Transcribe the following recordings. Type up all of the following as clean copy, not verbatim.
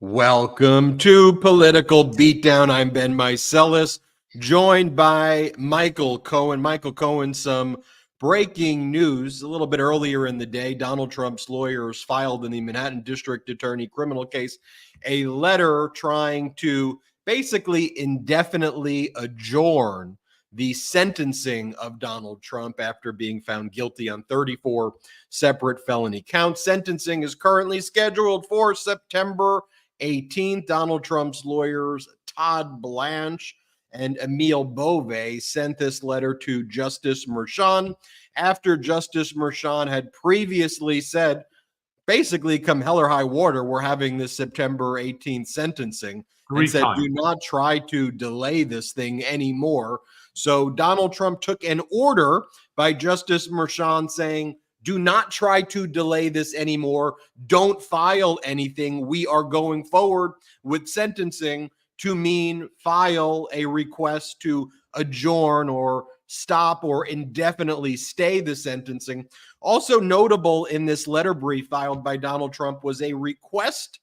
Welcome to Political Beatdown. I'm Ben Meiselas, joined by Michael Cohen. Michael Cohen, some breaking news. A little bit earlier in the day, Donald Trump's lawyers filed in the Manhattan District Attorney criminal case a letter trying to basically indefinitely adjourn the sentencing of Donald Trump after being found guilty on 34 separate felony counts. Sentencing is currently scheduled for September 18th. Donald Trump's lawyers, Todd Blanche and Emil Bove, sent this letter to Justice Merchan after Justice Merchan had previously said, basically, come hell or high water, we're having this September 18th sentencing. And said, do not try to delay this thing anymore. So Donald Trump took an order by Justice Merchan saying, do not try to delay this anymore. Don't file anything. We are going forward with sentencing, to mean file a request to adjourn or stop or indefinitely stay the sentencing. Also notable in this letter brief filed by Donald Trump was a request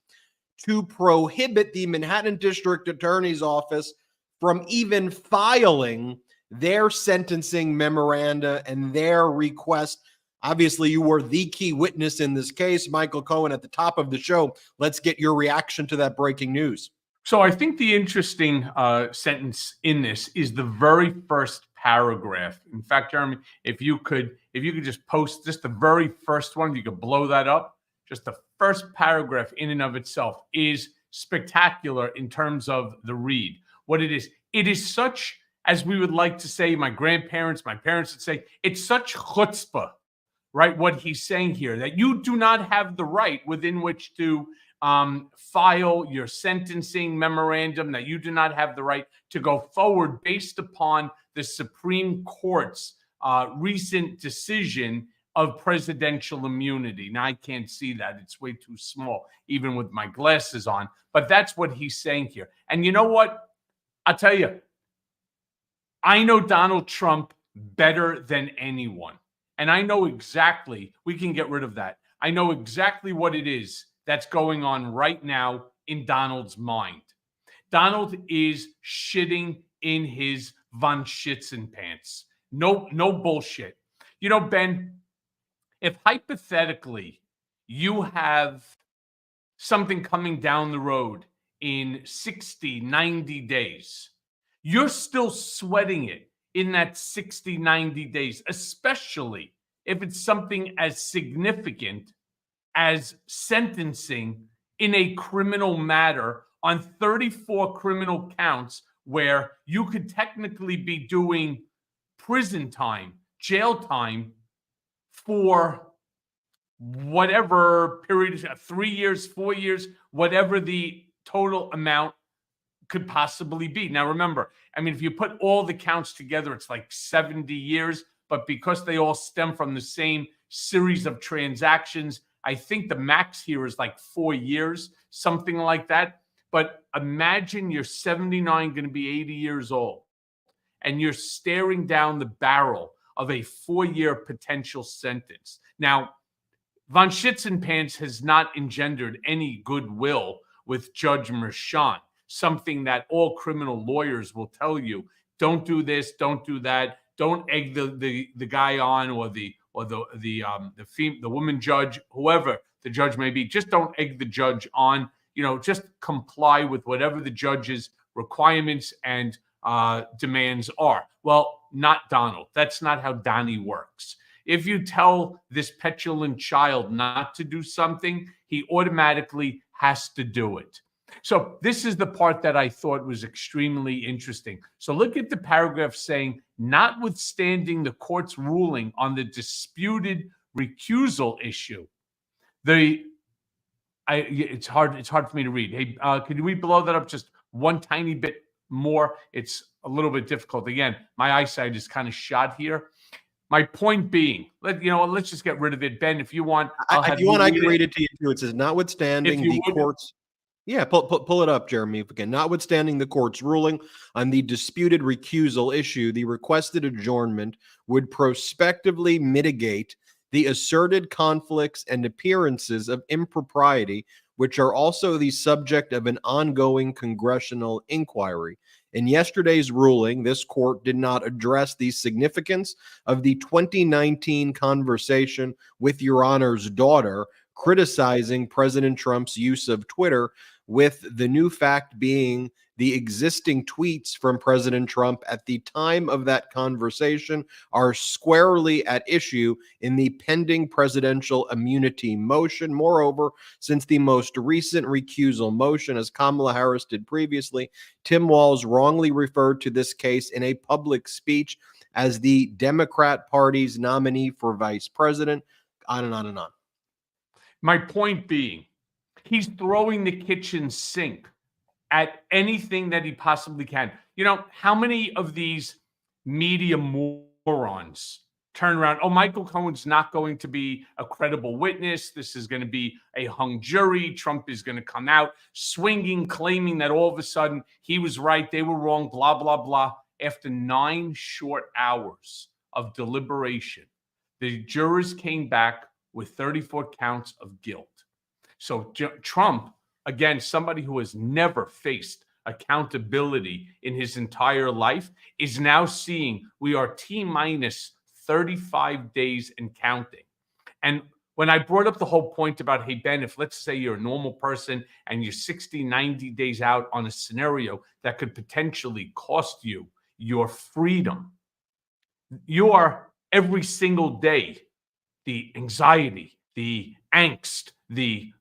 to prohibit the Manhattan District Attorney's Office from even filing their sentencing memoranda and their request. Obviously, you were the key witness in this case, Michael Cohen, at the top of the show. Let's get your reaction to that breaking news. So I think the interesting sentence in this is the very first paragraph. In fact, Jeremy, if you could just post just the very first one, if you could blow that up. Just the first paragraph in and of itself is spectacular in terms of the read. What it is such, as we would like to say, my grandparents, my parents would say, it's such chutzpah, right? What he's saying here, that you do not have the right within which to file your sentencing memorandum, that you do not have the right to go forward based upon the Supreme Court's recent decision of presidential immunity. Now, I can't see that. It's way too small, even with my glasses on. But that's what he's saying here. And you know what? I'll tell you, I know Donald Trump better than anyone. And I know exactly, we can get rid of that. I know exactly what it is that's going on right now in Donald's mind. Donald is shitting in his Von Schitzen pants. No bullshit. You know, Ben, if hypothetically you have something coming down the road in 60, 90 days, you're still sweating it in that 60, 90 days, especially if it's something as significant as sentencing in a criminal matter on 34 criminal counts where you could technically be doing prison time, jail time for whatever period, 3 years, 4 years, whatever the total amount could possibly be. Now, remember, I mean, if you put all the counts together, it's like 70 years, but because they all stem from the same series of transactions, I think the max here is like 4 years, something like that. But imagine you're 79, going to be 80 years old, and you're staring down the barrel of a 4-year potential sentence. Now, Von Schitzenpants has not engendered any goodwill with Judge Merchan, something that all criminal lawyers will tell you, don't do this, don't do that, don't egg the guy on, or the woman judge, whoever the judge may be, just don't egg the judge on, just comply with whatever the judge's requirements and demands are. Well, not Donald. That's not how Donnie works. If you tell this petulant child not to do something, he automatically has to do it. So this is the part that I thought was extremely interesting. So look at the paragraph saying, notwithstanding the court's ruling on the disputed recusal issue, it's hard for me to read. Hey, could we blow that up just one tiny bit more? It's a little bit difficult. Again, my eyesight is kind of shot here. My point being, let's just get rid of it. Ben, if you want, I can read it to you too. It says, notwithstanding the court's... Yeah, pull it up, Jeremy, if we can. Notwithstanding the court's ruling on the disputed recusal issue, the requested adjournment would prospectively mitigate the asserted conflicts and appearances of impropriety, which are also the subject of an ongoing congressional inquiry. In yesterday's ruling, this court did not address the significance of the 2019 conversation with Your Honor's daughter criticizing President Trump's use of Twitter, with the new fact being the existing tweets from President Trump at the time of that conversation are squarely at issue in the pending presidential immunity motion. Moreover, since the most recent recusal motion, as Kamala Harris did previously, Tim Walz wrongly referred to this case in a public speech as the Democrat Party's nominee for vice president, on and on and on. My point being, he's throwing the kitchen sink at anything that he possibly can. You know, how many of these media morons turn around? Oh, Michael Cohen's not going to be a credible witness. This is going to be a hung jury. Trump is going to come out swinging, claiming that all of a sudden he was right, they were wrong, blah, blah, blah. After 9 short hours of deliberation, the jurors came back with 34 counts of guilt. So Trump, again, somebody who has never faced accountability in his entire life, is now seeing we are T-minus 35 days and counting. And when I brought up the whole point about, hey, Ben, if let's say you're a normal person and you're 60, 90 days out on a scenario that could potentially cost you your freedom, you are every single day, the anxiety, the angst, the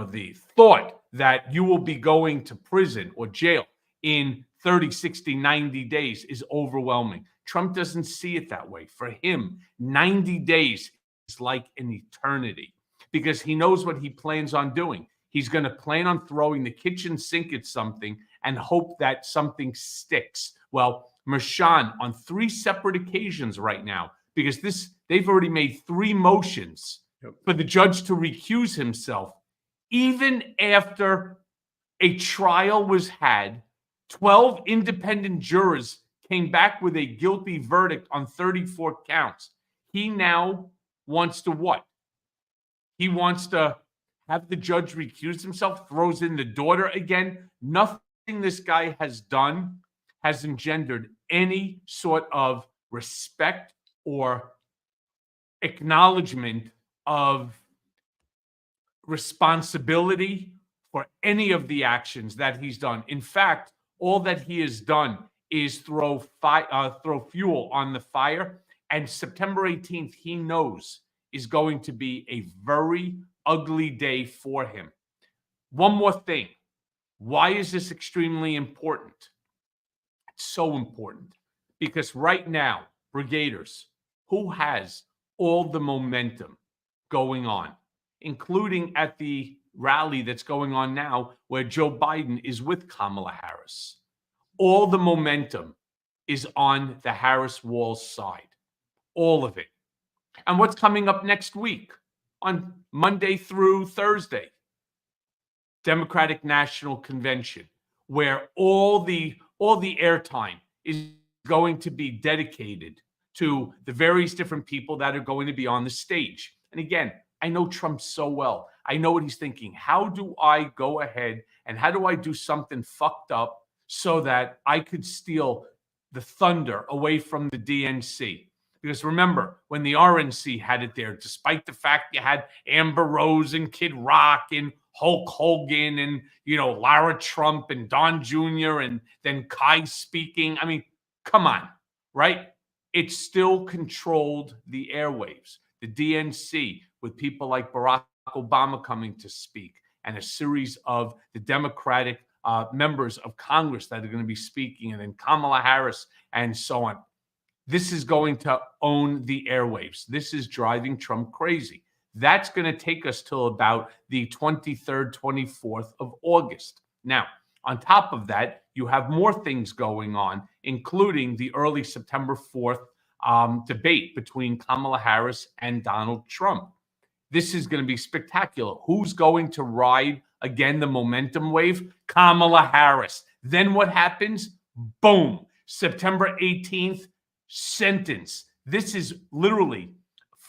the thought that you will be going to prison or jail in 30, 60, 90 days is overwhelming. Trump doesn't see it that way. For him, 90 days is like an eternity because he knows what he plans on doing. He's going to plan on throwing the kitchen sink at something and hope that something sticks. Well, Merchan, on 3 separate occasions right now, because they've already made 3 motions for the judge to recuse himself. Even after a trial was had, 12 independent jurors came back with a guilty verdict on 34 counts. He now wants to what? He wants to have the judge recuse himself, throws in the daughter again. Nothing this guy has done has engendered any sort of respect or acknowledgement of responsibility for any of the actions that he's done. In fact, all that he has done is throw fuel on the fire. And September 18th, he knows, is going to be a very ugly day for him. One more thing. Why is this extremely important? It's so important because right now, brigaders, who has all the momentum going on, including at the rally that's going on now where Joe Biden is with Kamala Harris. All the momentum is on the Harris-Walz side. All of it. And what's coming up next week on Monday through Thursday? Democratic National Convention, where all the airtime is going to be dedicated to the various different people that are going to be on the stage. And again, I know Trump so well. I know what he's thinking. How do I go ahead and how do I do something fucked up so that I could steal the thunder away from the DNC? Because remember, when the RNC had it there, despite the fact you had Amber Rose and Kid Rock and Hulk Hogan and, Lara Trump and Don Jr. and then Kai speaking. I mean, come on, right? It still controlled the airwaves. The DNC, with people like Barack Obama coming to speak and a series of the Democratic members of Congress that are going to be speaking, and then Kamala Harris and so on. This is going to own the airwaves. This is driving Trump crazy. That's going to take us till about the 23rd, 24th of August. Now, on top of that, you have more things going on, including the early September 4th debate between Kamala Harris and Donald Trump. This is going to be spectacular. Who's going to ride, again, the momentum wave? Kamala Harris. Then what happens? Boom. September 18th, sentence. This is literally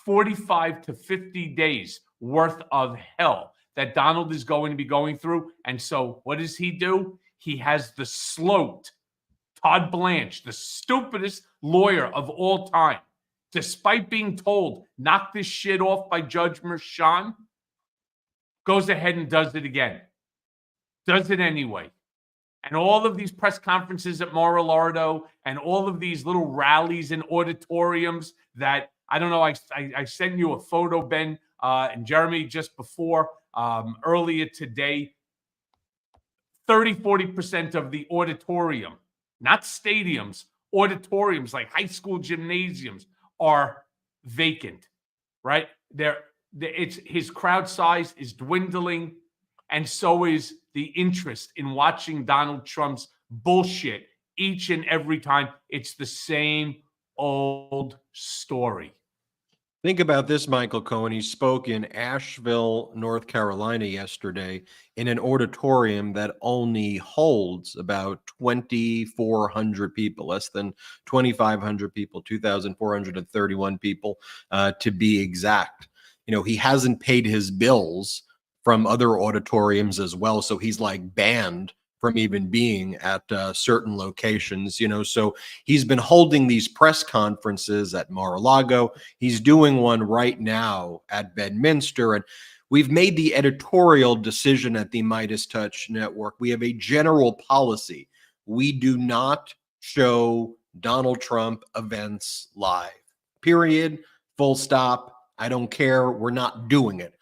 45 to 50 days worth of hell that Donald is going to be going through. And so what does he do? He has the sloat Todd Blanche, the stupidest lawyer of all time, despite being told, knock this shit off by Judge Merchan, goes ahead and does it again. Does it anyway. And all of these press conferences at Mar-a-Lago and all of these little rallies and auditoriums that, I don't know, I sent you a photo, Ben, and Jeremy, just before, earlier today, 30-40% of the auditorium, not stadiums, auditoriums like high school gymnasiums, are vacant, right? His crowd size is dwindling, and so is the interest in watching Donald Trump's bullshit each and every time. It's the same old story. Think about this, Michael Cohen. He spoke in Asheville, North Carolina yesterday in an auditorium that only holds about 2,400 people, less than 2,500 people, 2,431 people to be exact. You know, he hasn't paid his bills from other auditoriums as well, so he's like banned from even being at certain locations, you know. So he's been holding these press conferences at Mar-a-Lago. He's doing one right now at Bedminster. And we've made the editorial decision at the Midas Touch Network. We have a general policy. We do not show Donald Trump events live, period, full stop. I don't care. We're not doing it.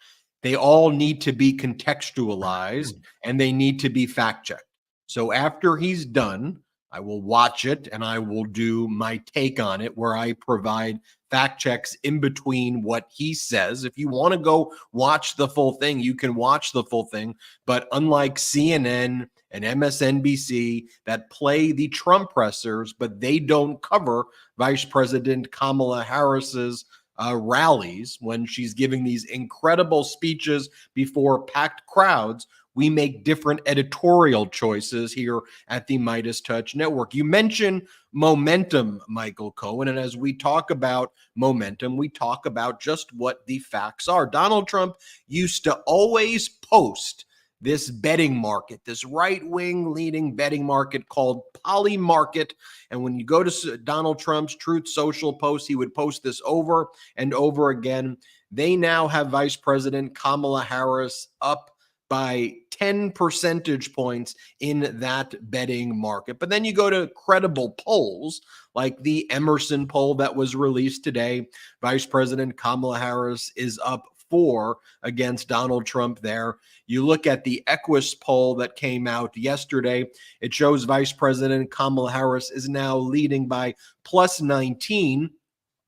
They all need to be contextualized and they need to be fact-checked. So after he's done, I will watch it and I will do my take on it where I provide fact checks in between what he says. If you want to go watch the full thing, you can watch the full thing. But unlike CNN and MSNBC that play the Trump pressers, but they don't cover Vice President Kamala Harris's rallies when she's giving these incredible speeches before packed crowds, we make different editorial choices here at the Midas Touch Network. You mentioned momentum, Michael Cohen, and as we talk about momentum, we talk about just what the facts are. Donald Trump used to always post this betting market, this right-wing leading betting market called Poly Market. And when you go to Donald Trump's Truth Social post, he would post this over and over again. They now have Vice President Kamala Harris up by 10 percentage points in that betting market. But then you go to credible polls like the Emerson poll that was released today. Vice President Kamala Harris is up 4 against Donald Trump there. You look at the Equus poll that came out yesterday. It shows Vice President Kamala Harris is now leading by plus 19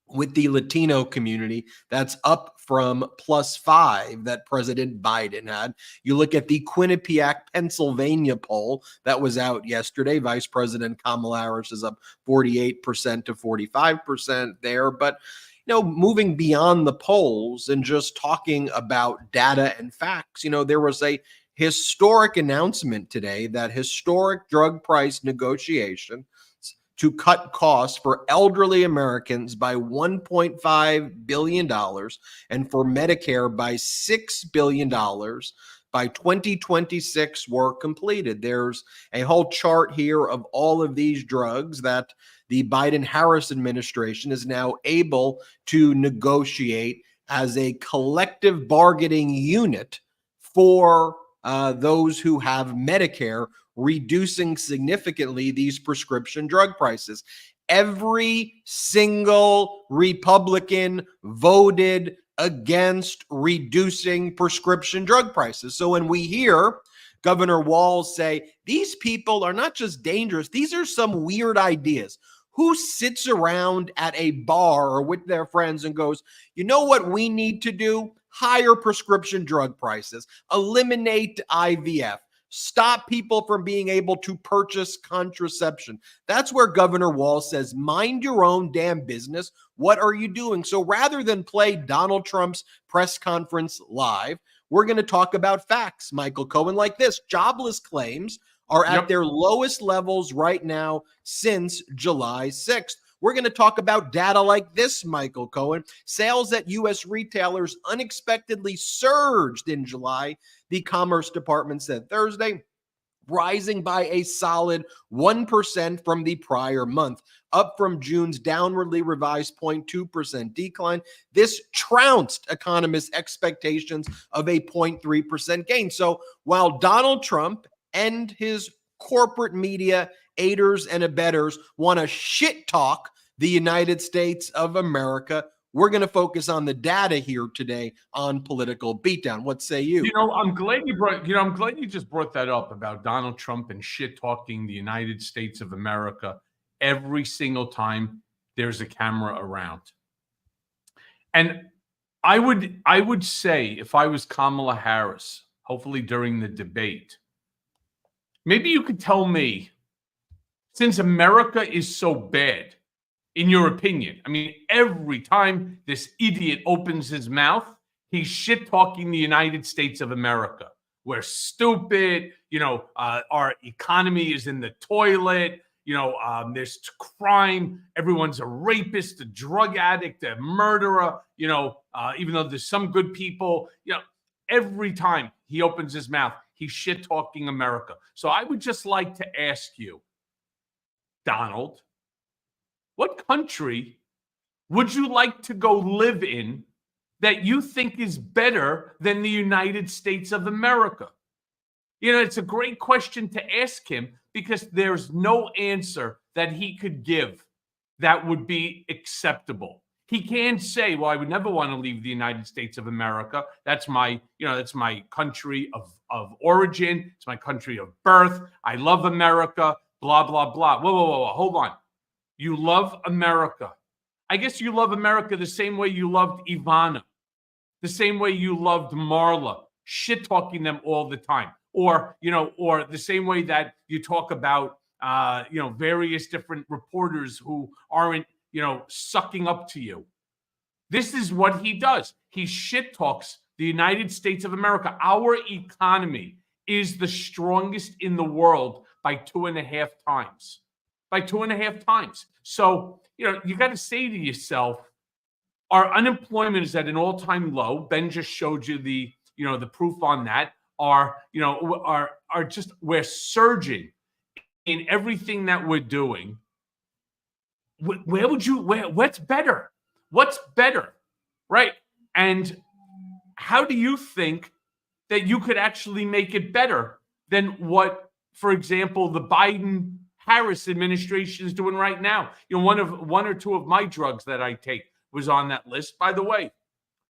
with the Latino community. That's up from plus 5 that President Biden had. You look at the Quinnipiac, Pennsylvania poll that was out yesterday. Vice President Kamala Harris is up 48% to 45% there. But you know, moving beyond the polls and just talking about data and facts, you know, there was a historic announcement today that historic drug price negotiation to cut costs for elderly Americans by $1.5 billion and for Medicare by $6 billion by 2026 were completed. There's a whole chart here of all of these drugs that the Biden-Harris administration is now able to negotiate as a collective bargaining unit for those who have Medicare, reducing significantly these prescription drug prices. Every single Republican voted against reducing prescription drug prices. So when we hear Governor Walz say, these people are not just dangerous, these are some weird ideas. Who sits around at a bar or with their friends and goes, you know what we need to do? Higher prescription drug prices, eliminate IVF, stop people from being able to purchase contraception. That's where Governor Walz says, mind your own damn business. What are you doing? So rather than play Donald Trump's press conference live, we're going to talk about facts, Michael Cohen, like this. Jobless claims are at their lowest levels right now since July 6th. we're going to talk about data like this, Michael Cohen. Sales at U.S. retailers unexpectedly surged in July, the Commerce Department said Thursday, rising by a solid 1% from the prior month, up from June's downwardly revised 0.2% decline. This trounced economists' expectations of a 0.3% gain. So while Donald Trump and his corporate media aiders and abettors want to shit talk the United States of America, we're going to focus on the data here today on Political Beatdown. What say you? I'm glad you just brought that up about Donald Trump and shit talking the United States of America every single time there's a camera around. And I would say, if I was Kamala Harris, hopefully during the debate, maybe you could tell me, since America is so bad, in your opinion, I mean, every time this idiot opens his mouth, he's shit talking the United States of America. We're stupid. Our economy is in the toilet. There's crime. Everyone's a rapist, a drug addict, a murderer. Even though there's some good people, every time he opens his mouth, he's shit talking America. So I would just like to ask you, Donald, what country would you like to go live in that you think is better than the United States of America? It's a great question to ask him, because there's no answer that he could give that would be acceptable. He can't say, well, I would never want to leave the United States of America. That's my country of origin. It's my country of birth. I love America, blah, blah, blah. Whoa, hold on. You love America. I guess you love America the same way you loved Ivana, the same way you loved Marla, shit talking them all the time. Or the same way that you talk about, various different reporters who aren't, sucking up to you. This is what he does. He shit talks the United States of America. Our economy is the strongest in the world by 2.5 times. By 2.5 times. So, you got to say to yourself, our unemployment is at an all-time low. Ben just showed you the proof on that. We're surging in everything that we're doing. What's better? What's better? Right? And how do you think that you could actually make it better than what, for example, the Biden-Harris administration is doing right now? One or two of my drugs that I take was on that list. By the way,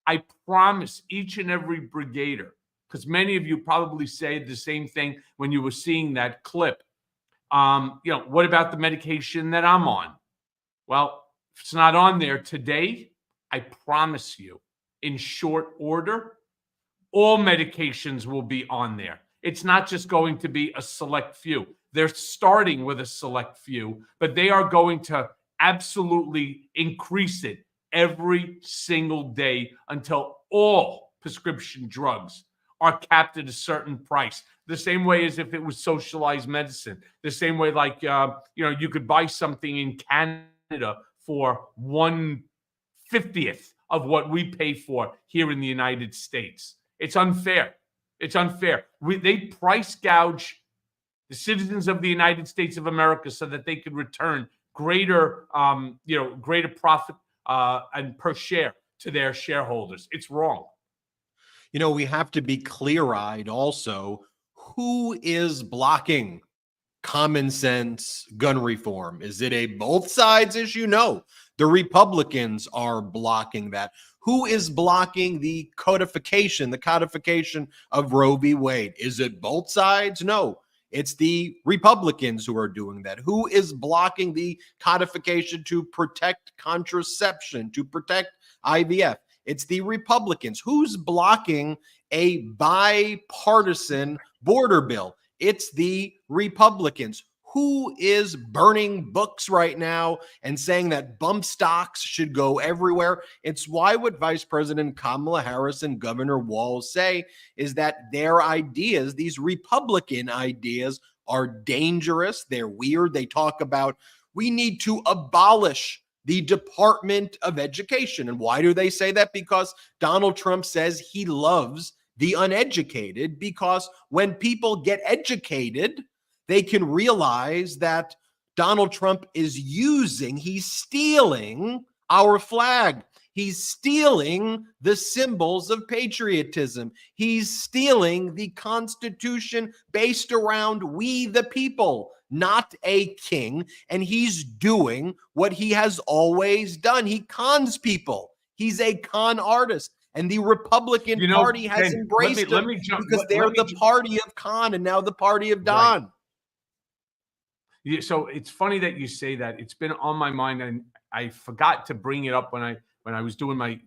I promise each and every brigader, because many of you probably said the same thing when you were seeing that clip. What about the medication that I'm on? Well, if it's not on there today, I promise you, in short order, all medications will be on there. It's not just going to be a select few. They're starting with a select few, but they are going to absolutely increase it every single day until all prescription drugs are capped at a certain price. The same way as if it was socialized medicine. The same way like, you could buy something in Canada for 1/50th of what we pay for here in the United States. It's unfair. It's unfair. They price gouge the citizens of the United States of America so that they could return greater profit and per share to their shareholders. It's wrong. We have to be clear-eyed also. Who is blocking common sense gun reform? Is it a both sides issue? No, the Republicans are blocking that. Who is blocking the codification of Roe v. Wade? Is it both sides? No, it's the Republicans who are doing that. Who is blocking the codification to protect contraception, to protect IVF? It's the Republicans. Who's blocking a bipartisan border bill? It's the Republicans. Who is burning books right now and saying that bump stocks should go everywhere? It's why what Vice President Kamala Harris and Governor Walz say is that their ideas, these Republican ideas, are dangerous. They're weird. They talk about We need to abolish the Department of Education. And why do they say that? Because Donald Trump says he loves the uneducated, because when people get educated, they can realize that Donald Trump is he's stealing our flag. He's stealing the symbols of patriotism. He's stealing the Constitution based around we the people, not a king. And he's doing what he has always done. He cons people. He's a con artist. And the Republican Party has embraced him because they're the party of con and now the party of Don. Right. Yeah, so it's funny that you say that. It's been on my mind, and I forgot to bring it up when I was doing my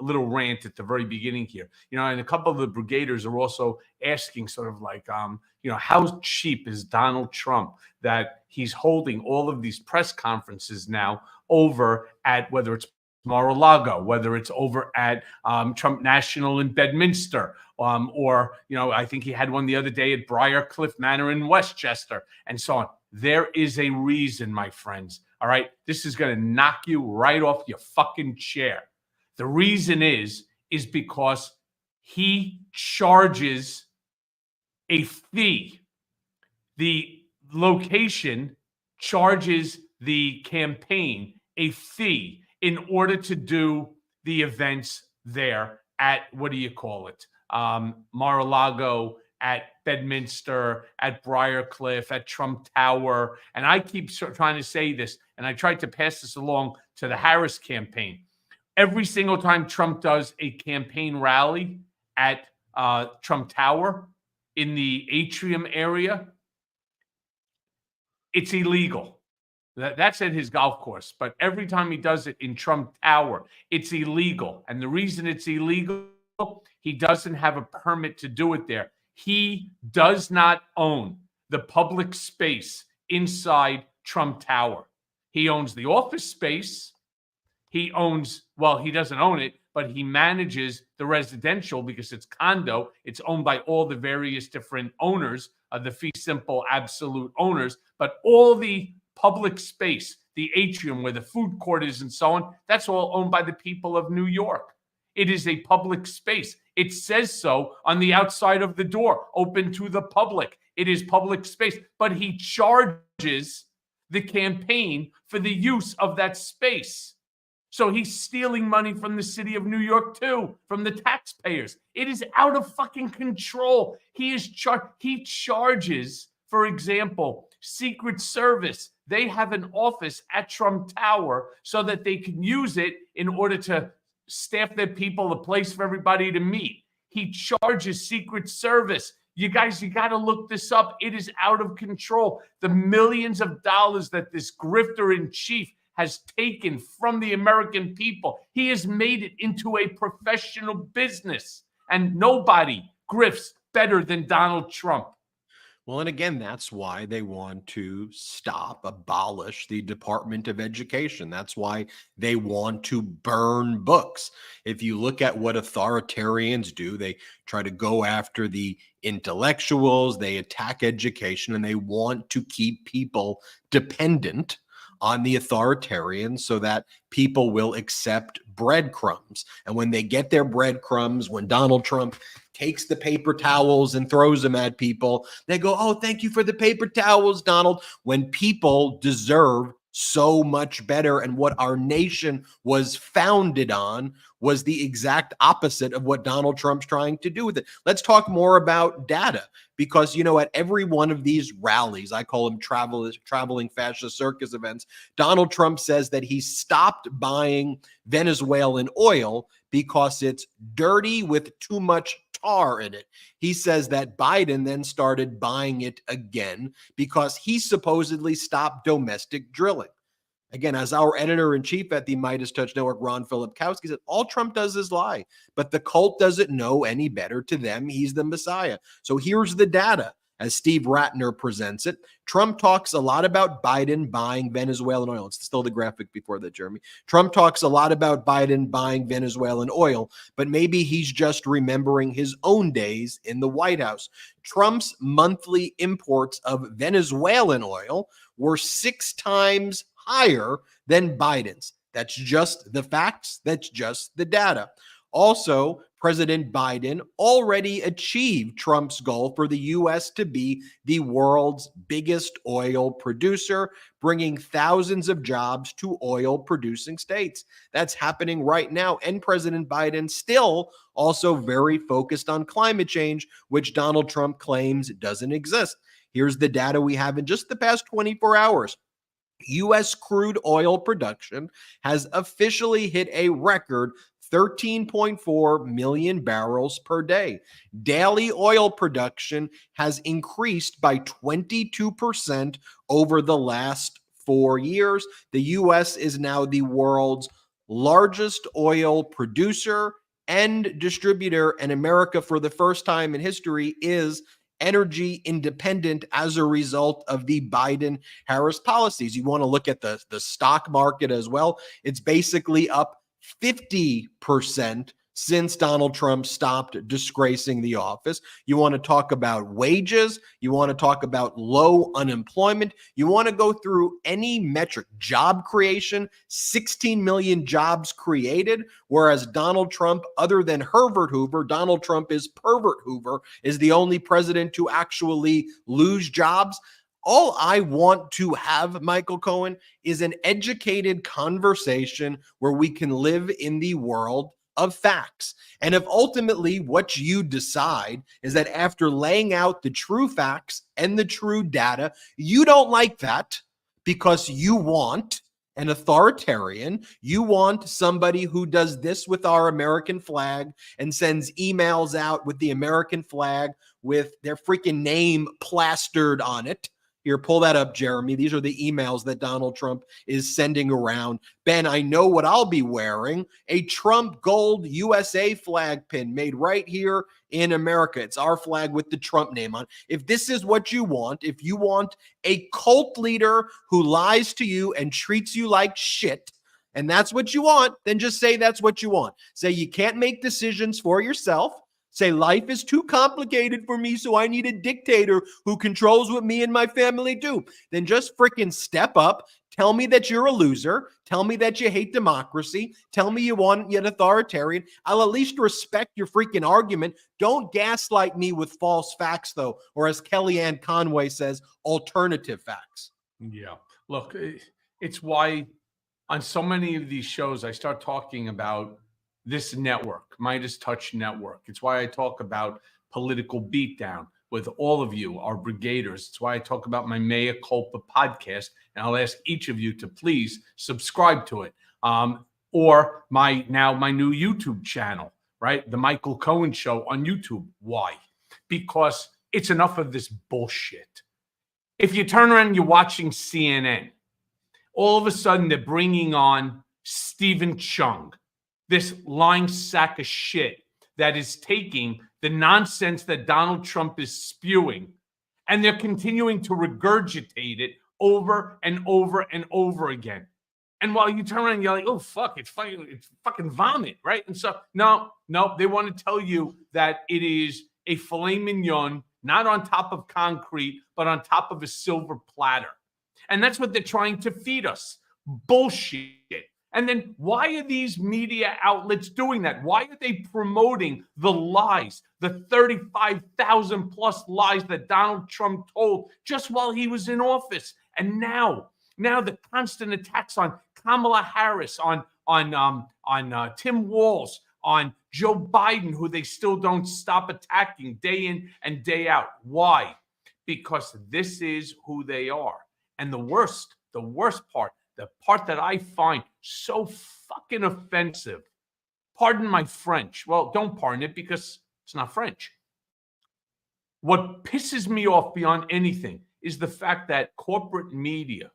little rant at the very beginning here. And a couple of the brigaders are also asking sort of like, how cheap is Donald Trump that he's holding all of these press conferences now over at, whether it's Mar-a-Lago, whether it's over at Trump National in Bedminster, or, I think he had one the other day at Briarcliff Manor in Westchester, and so on. There is a reason, my friends. All right. This is going to knock you right off your fucking chair. The reason is because he charges a fee. The location charges the campaign a fee in order to do the events there at, what do you call it? Mar-a-Lago, at Bedminster, at Briarcliff, at Trump Tower. And I keep trying to say this, and I tried to pass this along to the Harris campaign. Every single time Trump does a campaign rally at Trump Tower in the atrium area, it's illegal. That's at his golf course. But every time he does it in Trump Tower, it's illegal. And the reason it's illegal, he doesn't have a permit to do it there. He does not own the public space inside Trump Tower. He owns the office space. He doesn't own it, but he manages the residential because it's condo. It's owned by all the various different owners, the fee simple absolute owners, but all the public space, the atrium where the food court is and so on, that's all owned by the people of New York. It is a public space. It says so on the outside of the door, open to the public. It is public space, but he charges the campaign for the use of that space. So he's stealing money from the city of New York too, from the taxpayers. It is out of fucking control. He charges, for example, Secret Service. They have an office at Trump Tower so that they can use it in order to staff their people, a place for everybody to meet. He charges Secret Service. You guys, you got to look this up. It is out of control. The millions of dollars that this grifter in chief has taken from the American people, he has made it into a professional business. And nobody grifts better than Donald Trump. Well, and again, that's why they want to abolish the Department of Education. That's why they want to burn books. If you look at what authoritarians do, they try to go after the intellectuals, they attack education, and they want to keep people dependent on the authoritarians so that people will accept breadcrumbs. And when they get their breadcrumbs, when Donald Trump takes the paper towels and throws them at people, they go, oh, thank you for the paper towels, Donald, when people deserve so much better. And what our nation was founded on was the exact opposite of what Donald Trump's trying to do with it. Let's talk more about data, because, at every one of these rallies, I call them traveling fascist circus events, Donald Trump says that he stopped buying Venezuelan oil because it's dirty with too much tar in it. He says that Biden then started buying it again because he supposedly stopped domestic drilling. Again, as our editor-in-chief at the Midas Touch Network, Ron Filipkowski, said, all Trump does is lie, but the cult doesn't know any better. To them, he's the Messiah. So here's the data. As Steve Ratner presents it, Trump talks a lot about Biden buying Venezuelan oil. It's still the graphic before that, Jeremy. Trump talks a lot about Biden buying Venezuelan oil, but maybe he's just remembering his own days in the White House. Trump's monthly imports of Venezuelan oil were 6 times higher than Biden's. That's just the facts. That's just the data. Also, President Biden already achieved Trump's goal for the U.S. to be the world's biggest oil producer, bringing thousands of jobs to oil-producing states. That's happening right now. And President Biden still also very focused on climate change, which Donald Trump claims doesn't exist. Here's the data we have in just the past 24 hours. U.S. crude oil production has officially hit a record 13.4 million barrels per day. Daily oil production has increased by 22% over the last 4 years. The U.S. is now the world's largest oil producer and distributor, and America, for the first time in history, is energy independent as a result of the Biden-Harris policies. You want to look at the stock market as well. It's basically up 50% since Donald Trump stopped disgracing the office. You want to talk about wages. You want to talk about low unemployment. You want to go through any metric. Job creation, 16 million jobs created, whereas Donald Trump, other than Herbert Hoover, Donald Trump is Pervert Hoover, is the only president to actually lose jobs. All I want to have, Michael Cohen, is an educated conversation where we can live in the world of facts. And if ultimately what you decide is that after laying out the true facts and the true data, you don't like that because you want an authoritarian, you want somebody who does this with our American flag and sends emails out with the American flag with their freaking name plastered on it. Here, pull that up, Jeremy. These are the emails that Donald Trump is sending around. Ben, I know what I'll be wearing. A Trump gold USA flag pin made right here in America. It's our flag with the Trump name on. If this is what you want, if you want a cult leader who lies to you and treats you like shit, and that's what you want, then just say that's what you want. Say you can't make decisions for yourself. Say life is too complicated for me, so I need a dictator who controls what me and my family do. Then just freaking step up. Tell me that you're a loser. Tell me that you hate democracy. Tell me you want yet authoritarian. I'll at least respect your freaking argument. Don't gaslight me with false facts, though, or as Kellyanne Conway says, alternative facts. Yeah. Look, it's why on so many of these shows I start talking about this network, Midas Touch Network. It's why I talk about Political Beatdown with all of you, our brigaders. It's why I talk about my Mea Culpa podcast, and I'll ask each of you to please subscribe to it. Or my new YouTube channel, right? The Michael Cohen Show on YouTube. Why? Because it's enough of this bullshit. If you turn around and you're watching CNN, all of a sudden they're bringing on Stephen Chung, this lying sack of shit that is taking the nonsense that Donald Trump is spewing, and they're continuing to regurgitate it over and over and over again. And while you turn around and you're like, oh, fuck, it's fucking vomit, right? And so, no, they want to tell you that it is a filet mignon, not on top of concrete, but on top of a silver platter. And that's what they're trying to feed us. Bullshit. And then why are these media outlets doing that? Why are they promoting the lies, the 35,000 plus lies that Donald Trump told just while he was in office? And now the constant attacks on Kamala Harris, on Tim Walz, on Joe Biden, who they still don't stop attacking day in and day out. Why? Because this is who they are. And the worst part, the part that I find so fucking offensive, pardon my French. Well, don't pardon it because it's not French. What pisses me off beyond anything is the fact that corporate media,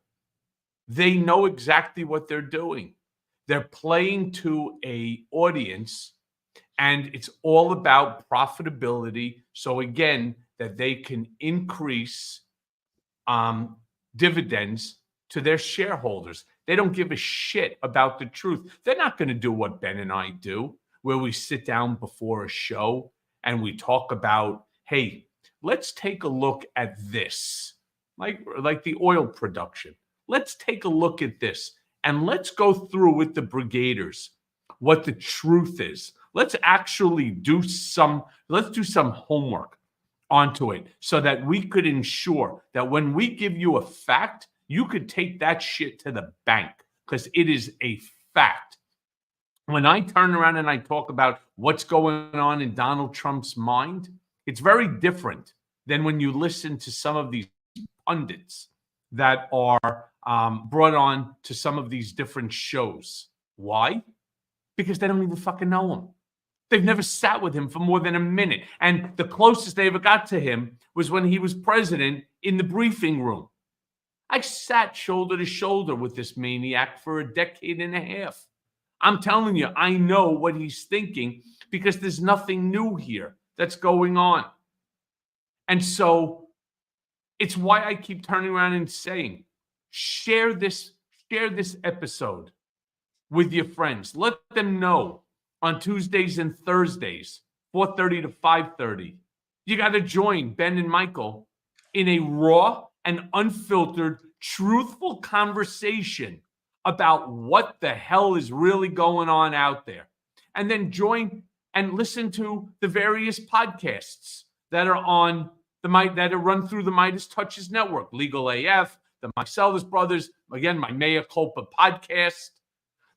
they know exactly what they're doing. They're playing to an audience, and it's all about profitability. So again, that they can increase dividends to their shareholders. They don't give a shit about the truth. They're not going to do what Ben and I do, where we sit down before a show and we talk about, hey, let's take a look at this, like the oil production. Let's take a look at this and let's go through with the brigaders what the truth is. Let's actually do some homework onto it so that we could ensure that when we give you a fact, you could take that shit to the bank, because it is a fact. When I turn around and I talk about what's going on in Donald Trump's mind, it's very different than when you listen to some of these pundits that are brought on to some of these different shows. Why? Because they don't even fucking know him. They've never sat with him for more than a minute. And the closest they ever got to him was when he was president in the briefing room. I sat shoulder to shoulder with this maniac for a decade and a half. I'm telling you, I know what he's thinking, because there's nothing new here that's going on. And so it's why I keep turning around and saying, share this episode with your friends. Let them know on Tuesdays and Thursdays, 4:30 to 5:30. You got to join Ben and Michael in a raw and unfiltered, truthful conversation about what the hell is really going on out there. And then join and listen to the various podcasts that are on that are run through the Midas Touches Network, Legal AF, the Meiselas brothers, again, my Mea Culpa podcast.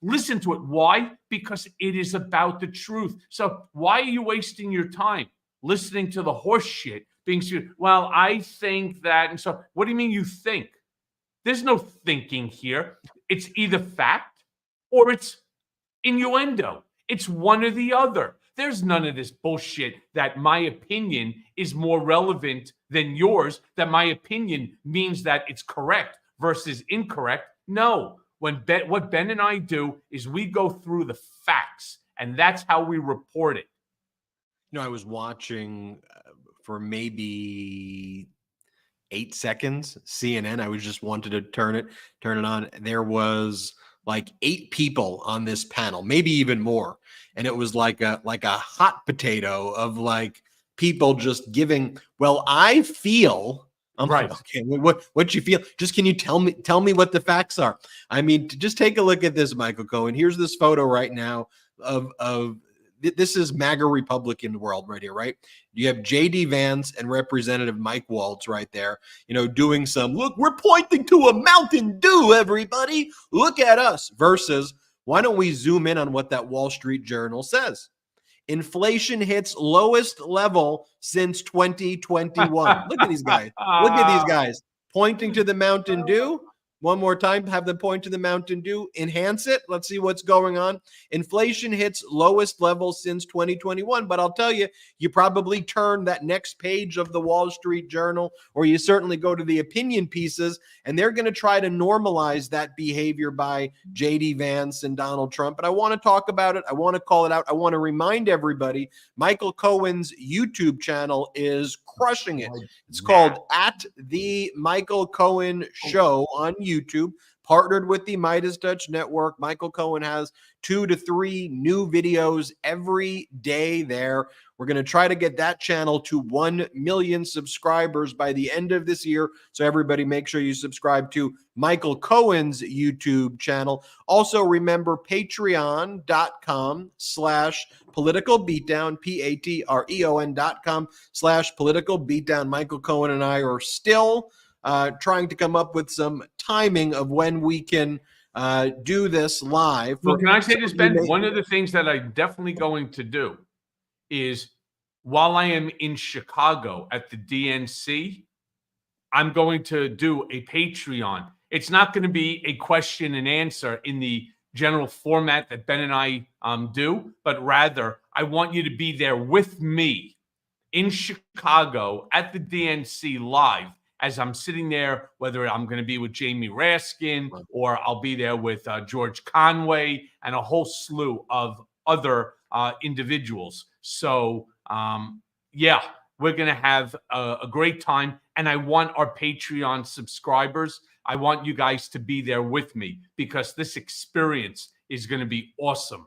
Listen to it. Why? Because it is about the truth. So why are you wasting your time listening to the horse shit being said? Well, I think that, and so what do you mean you think? There's no thinking here. It's either fact or it's innuendo. It's one or the other. There's none of this bullshit that my opinion is more relevant than yours, that my opinion means that it's correct versus incorrect. No. What Ben and I do is we go through the facts, and that's how we report it. I was watching for maybe 8 seconds CNN. I was just wanted to turn it on. There was like 8 people on this panel, maybe even more, and it was like a hot potato of like people just giving. Well, I feel. Right. Okay. What you feel? Just can you tell me what the facts are? I mean, just take a look at this, Michael Cohen. Here's this photo right now of this is MAGA Republican world right here, right? You have J.D. Vance and Representative Mike Waltz right there, doing some, look, we're pointing to a Mountain Dew, everybody. Look at us. Versus, why don't we zoom in on what that Wall Street Journal says? Inflation hits lowest level since 2021. Look at these guys. Look at these guys pointing to the Mountain Dew. One more time, have them point to the Mountain Dew. Enhance it. Let's see what's going on. Inflation hits lowest level since 2021. But I'll tell you, you probably turn that next page of the Wall Street Journal, or you certainly go to the opinion pieces, and they're going to try to normalize that behavior by J.D. Vance and Donald Trump. And I want to talk about it. I want to call it out. I want to remind everybody, Michael Cohen's YouTube channel is crushing it. It's called At the Michael Cohen Show on YouTube, partnered with the Midas Touch Network. Michael Cohen has 2 to 3 new videos every day there. We're going to try to get that channel to 1 million subscribers by the end of this year. So everybody make sure you subscribe to Michael Cohen's YouTube channel. Also remember patreon.com/Political Beatdown, patreon.com/Political Beatdown. Michael Cohen and I are still trying to come up with some timing of when we can do this live. Well, can I say this, Ben? One of the things that I'm definitely going to do is, while I am in Chicago at the DNC, I'm going to do a Patreon. It's not going to be a question and answer in the general format that Ben and I do, but rather I want you to be there with me in Chicago at the DNC live, as I'm sitting there, whether I'm going to be with Jamie Raskin or I'll be there with George Conway and a whole slew of other individuals. So, yeah, We're going to have a great time. And I want our Patreon subscribers, I want you guys to be there with me because this experience is going to be awesome.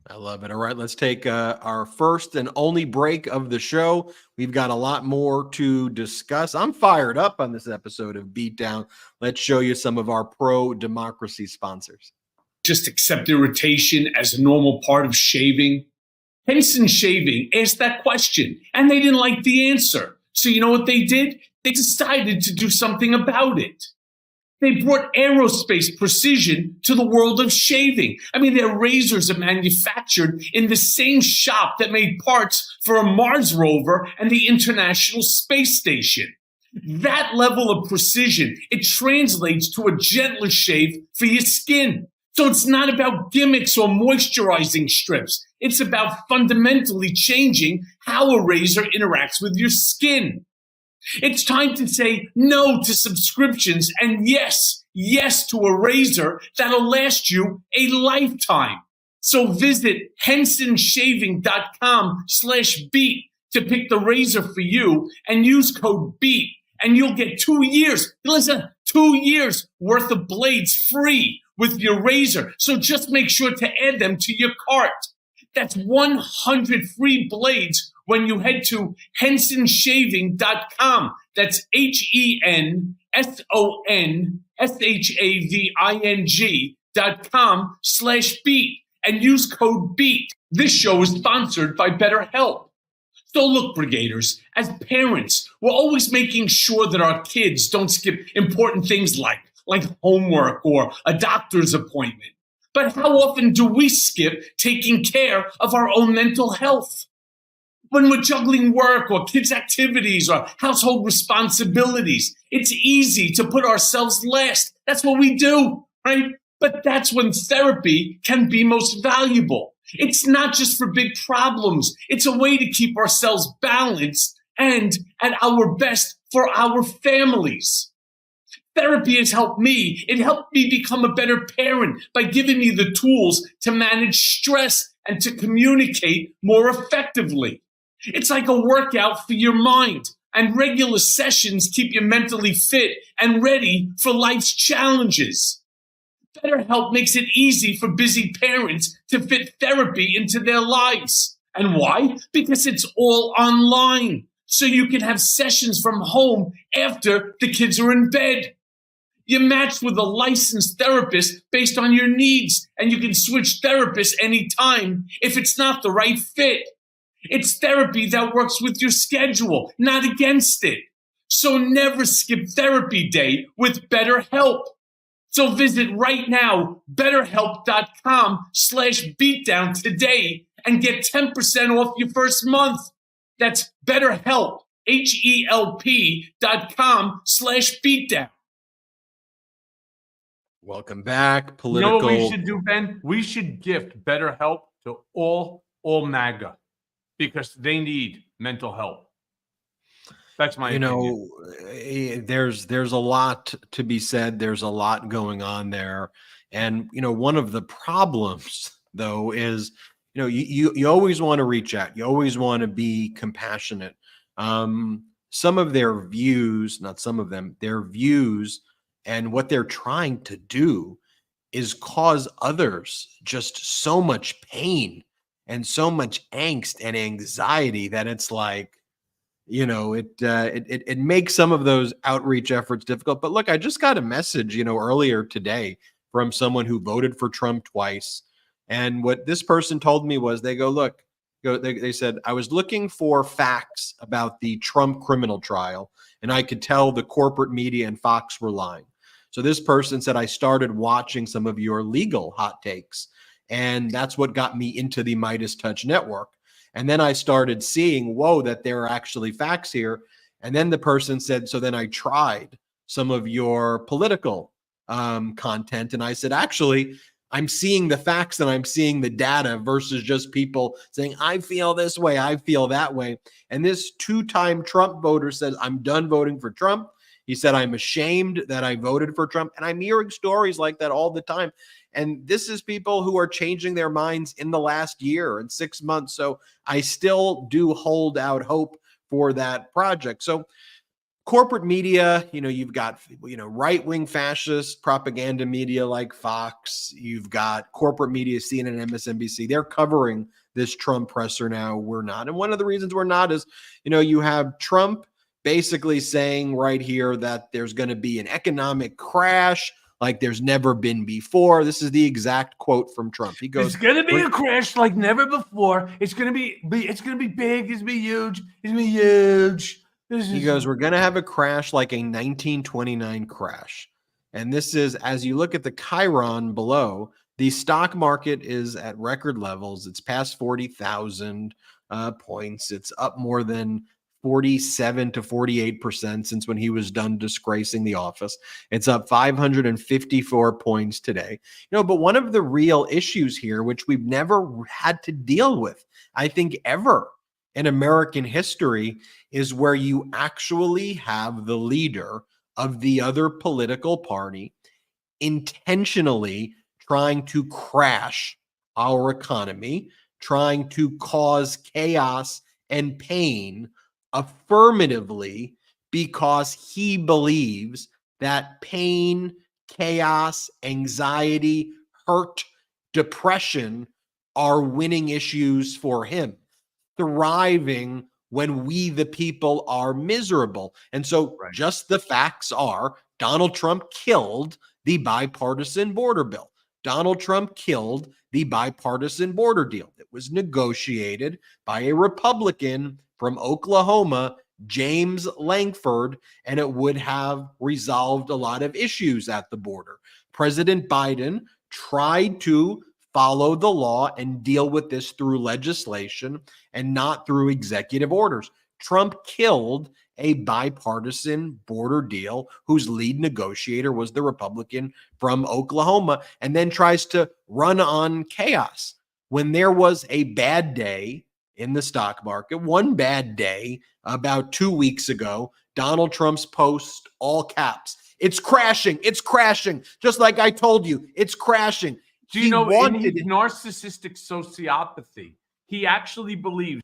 I love it. All right, let's take our first and only break of the show. We've got a lot more to discuss. I'm fired up on this episode of Beatdown. Let's show you some of our pro-democracy sponsors. Just accept irritation as a normal part of shaving? Henson Shaving asked that question, and they didn't like the answer. So you know what they did? They decided to do something about it. They brought aerospace precision to the world of shaving. I mean, their razors are manufactured in the same shop that made parts for a Mars rover and the International Space Station. That level of precision, it translates to a gentler shave for your skin. So it's not about gimmicks or moisturizing strips. It's about fundamentally changing how a razor interacts with your skin. It's time to say no to subscriptions and yes to a razor that'll last you a lifetime. So visit hensonshaving.com/beat to pick the razor for you and use code BEAT and you'll get 2 years. Listen, 2 years worth of blades free with your razor. So just make sure to add them to your cart. That's 100 free blades when you head to hensonshaving.com. That's hensonshaving.com/beat and use code BEAT. This show is sponsored by BetterHelp. So look, Brigaders, as parents, we're always making sure that our kids don't skip important things like homework or a doctor's appointment. But how often do we skip taking care of our own mental health? When we're juggling work or kids' activities or household responsibilities, it's easy to put ourselves last. That's what we do, right? But that's when therapy can be most valuable. It's not just for big problems. It's a way to keep ourselves balanced and at our best for our families. Therapy has helped me. It helped me become a better parent by giving me the tools to manage stress and to communicate more effectively. It's like a workout for your mind, and regular sessions keep you mentally fit and ready for life's challenges. BetterHelp makes it easy for busy parents to fit therapy into their lives. And why? Because it's all online, so you can have sessions from home after the kids are in bed. You're matched with a licensed therapist based on your needs, and you can switch therapists anytime if it's not the right fit. It's therapy that works with your schedule, not against it. So never skip therapy day with BetterHelp. So visit right now, betterhelp.com/beatdown today and get 10% off your first month. That's BetterHelp, HELP.com/beatdown. Welcome back. You know what we should do, Ben? We should gift BetterHelp to all MAGA because they need mental help. That's my opinion. There's a lot to be said. There's a lot going on there. And, one of the problems, though, is, you always want to reach out. You always want to be compassionate. Some of their views, not some of them, their views and what they're trying to do is cause others just so much pain and so much angst and anxiety that it's like, it makes some of those outreach efforts difficult. But look, I just got a message, earlier today from someone who voted for Trump twice. And what this person told me was they said, I was looking for facts about the Trump criminal trial, and I could tell the corporate media and Fox were lying. So this person said, I started watching some of your legal hot takes, and that's what got me into the Midas Touch network. And then I started seeing, whoa, that there are actually facts here. And then the person said, so then I tried some of your political content. And I said, actually, I'm seeing the facts and I'm seeing the data versus just people saying, I feel this way, I feel that way. And this two-time Trump voter says, I'm done voting for Trump. He said, I'm ashamed that I voted for Trump. And I'm hearing stories like that all the time. And this is people who are changing their minds in the last year and 6 months. So I still do hold out hope for that project. So corporate media, you've got, right-wing fascist propaganda media like Fox. You've got corporate media, CNN, MSNBC. They're covering this Trump presser now. We're not. And one of the reasons we're not is, you have Trump basically saying right here that there's going to be an economic crash like there's never been before. This is the exact quote from Trump. He goes, "It's going to be a crash like never before. It's going to be big. It's going to be huge. It's going to be huge." He goes, we're going to have a crash like a 1929 crash. And this is, as you look at the Chiron below, the stock market is at record levels. It's past 40,000 points. It's up more than 47 to 48% since when he was done disgracing the office. It's up 554 points today. But one of the real issues here, which we've never had to deal with, I think ever in American history, is where you actually have the leader of the other political party intentionally trying to crash our economy, trying to cause chaos and pain affirmatively because he believes that pain, chaos, anxiety, hurt, depression are winning issues for him, thriving when we, the people, are miserable. And so just the facts are Donald Trump killed the bipartisan border bill. Donald Trump killed the bipartisan border deal that was negotiated by a Republican from Oklahoma, James Lankford, and it would have resolved a lot of issues at the border. President Biden tried to follow the law and deal with this through legislation and not through executive orders. Trump killed a bipartisan border deal whose lead negotiator was the Republican from Oklahoma, and then tries to run on chaos. When there was a bad day in the stock market, one bad day about 2 weeks ago, Donald Trump's post, all caps, "It's crashing, it's crashing, just like I told you, it's crashing." Do you know, in his narcissistic sociopathy, he actually believes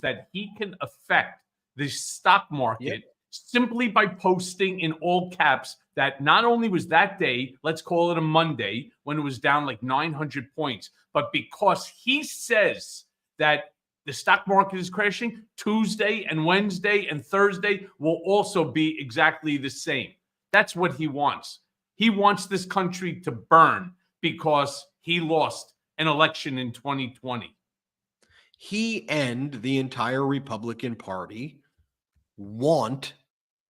that he can affect the stock market simply by posting in all caps that not only was that day, let's call it a Monday, when it was down like 900 points, but because he says that the stock market is crashing, Tuesday and Wednesday and Thursday will also be exactly the same. That's what he wants. He wants this country to burn because he lost an election in 2020. He and the entire Republican Party want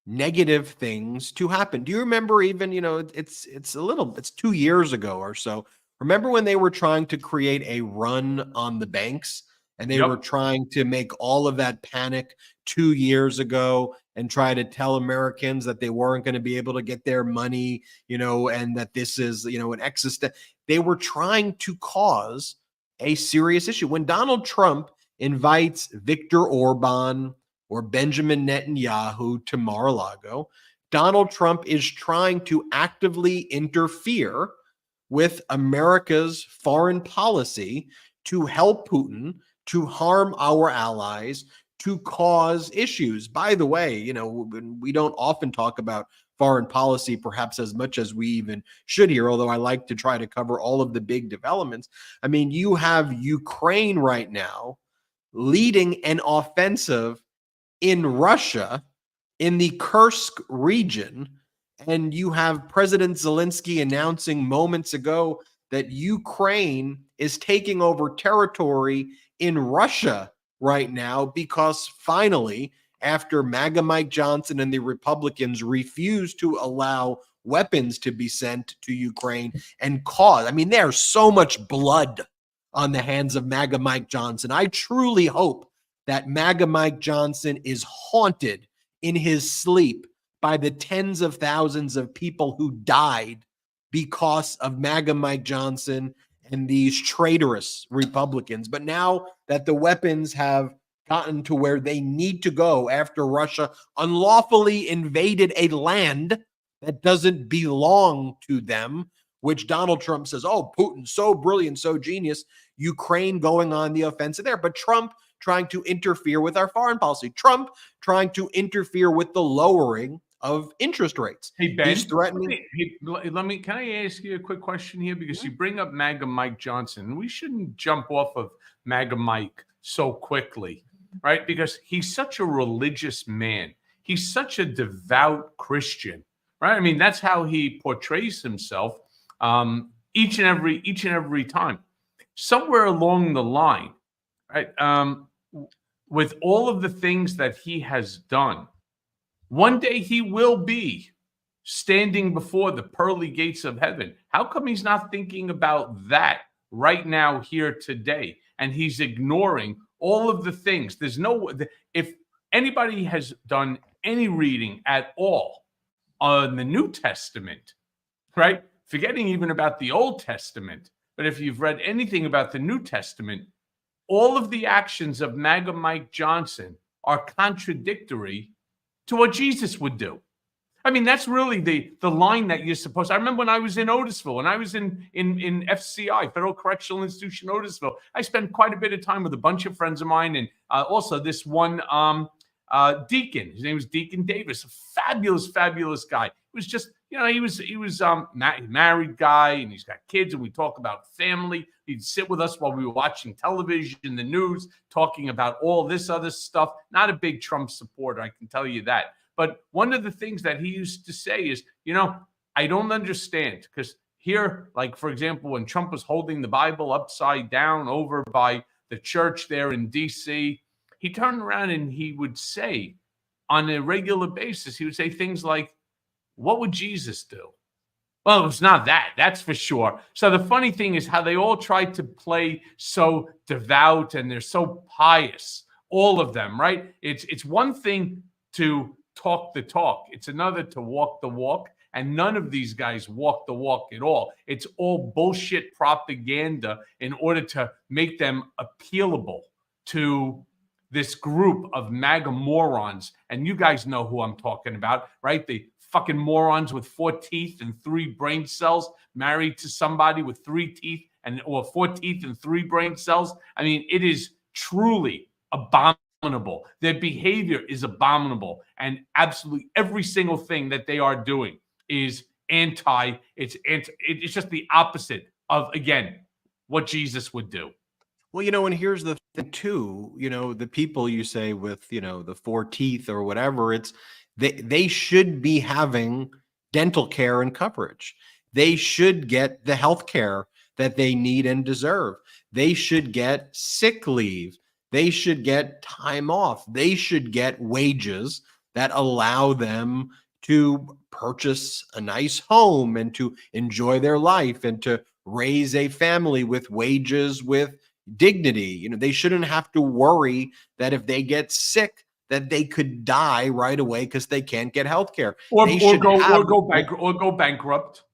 negative things to happen. Do you remember even, it's 2 years ago or so. Remember when they were trying to create a run on the banks and they were trying to make all of that panic 2 years ago and try to tell Americans that they weren't going to be able to get their money, and that this is, an existential. They were trying to cause a serious issue. When Donald Trump invites Viktor Orban or Benjamin Netanyahu to Mar-a-Lago, Donald Trump is trying to actively interfere with America's foreign policy to help Putin, to harm our allies, to cause issues. By the way, we don't often talk about foreign policy perhaps as much as we even should here, although I like to try to cover all of the big developments. I mean, you have Ukraine right now leading an offensive in Russia, in the Kursk region, and you have President Zelensky announcing moments ago that Ukraine is taking over territory in Russia right now because finally, after MAGA Mike Johnson and the Republicans refused to allow weapons to be sent to Ukraine and there's so much blood on the hands of MAGA Mike Johnson. I truly hope that MAGA Mike Johnson is haunted in his sleep by the tens of thousands of people who died because of MAGA Mike Johnson and these traitorous Republicans. But now that the weapons have gotten to where they need to go after Russia unlawfully invaded a land that doesn't belong to them, which Donald Trump says, oh, Putin's so brilliant, so genius, Ukraine going on the offensive there. But Trump trying to interfere with our foreign policy, Trump trying to interfere with the lowering of interest rates. Hey, Ben, he's threatening. Can I ask you a quick question here? Because you bring up MAGA Mike Johnson. We shouldn't jump off of MAGA Mike so quickly, right? Because he's such a religious man. He's such a devout Christian, right? I mean, that's how he portrays himself each and every time. Somewhere along the line, right, with all of the things that he has done, one day he will be standing before the pearly gates of heaven. How come he's not thinking about that right now, here today? And he's ignoring all of the things. If anybody has done any reading at all on the New Testament, right? Forgetting even about the Old Testament, but if you've read anything about the New Testament, all of the actions of MAGA Mike Johnson are contradictory to what Jesus would do. I mean, that's really the line that you're supposed to. I remember when I was in Otisville, when I was in FCI, Federal Correctional Institution, Otisville, I spent quite a bit of time with a bunch of friends of mine, and also this one deacon. His name was Deacon Davis, a fabulous, fabulous guy. It was just, he was married guy, and he's got kids, and we talk about family. He'd sit with us while we were watching television, the news, talking about all this other stuff. Not a big Trump supporter, I can tell you that. But one of the things that he used to say is, I don't understand, because here, like, for example, when Trump was holding the Bible upside down over by the church there in D.C., he turned around and he would say on a regular basis, he would say things like, what would Jesus do? Well, it's not that, that's for sure. So the funny thing is how they all try to play so devout and they're so pious, all of them, right? It's one thing to talk the talk. It's another to walk the walk. And none of these guys walk the walk at all. It's all bullshit propaganda in order to make them appealable to this group of MAGA morons. And you guys know who I'm talking about, right? The fucking morons with 4 teeth and 3 brain cells married to somebody with 3 teeth or 4 teeth and 3 brain cells. I mean, it is truly abominable. Their behavior is abominable. And absolutely every single thing that they are doing is it's just the opposite of, again, what Jesus would do. Well, and here's the thing too, the people you say with, the 4 teeth or whatever, they should be having dental care and coverage. They should get the health care that they need and deserve. They should get sick leave. They should get time off. They should get wages that allow them to purchase a nice home and to enjoy their life and to raise a family with wages, with dignity. They shouldn't have to worry that if they get sick, that they could die right away because they can't get health care. Or go bankrupt.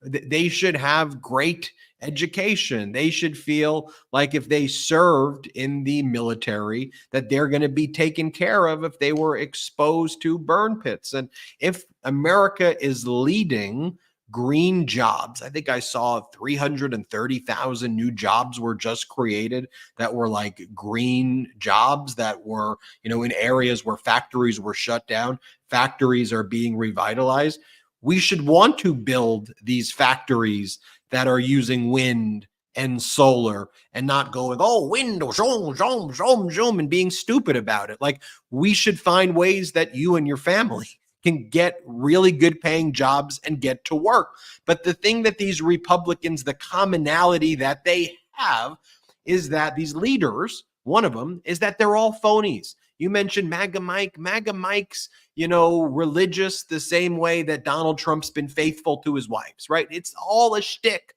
They should have great education. They should feel like if they served in the military, that they're going to be taken care of if they were exposed to burn pits. And if America is leading green jobs, I think I saw 330,000 new jobs were just created that were like green jobs that were, in areas where factories were shut down. Factories are being revitalized. We should want to build these factories that are using wind and solar and not going, wind, zoom, zoom, zoom, zoom, and being stupid about it. Like, we should find ways that you and your family can get really good paying jobs and get to work. But the thing that these Republicans, the commonality that they have is that these leaders, one of them, is that they're all phonies. You mentioned MAGA Mike. MAGA Mike's, religious the same way that Donald Trump's been faithful to his wives, right? It's all a shtick.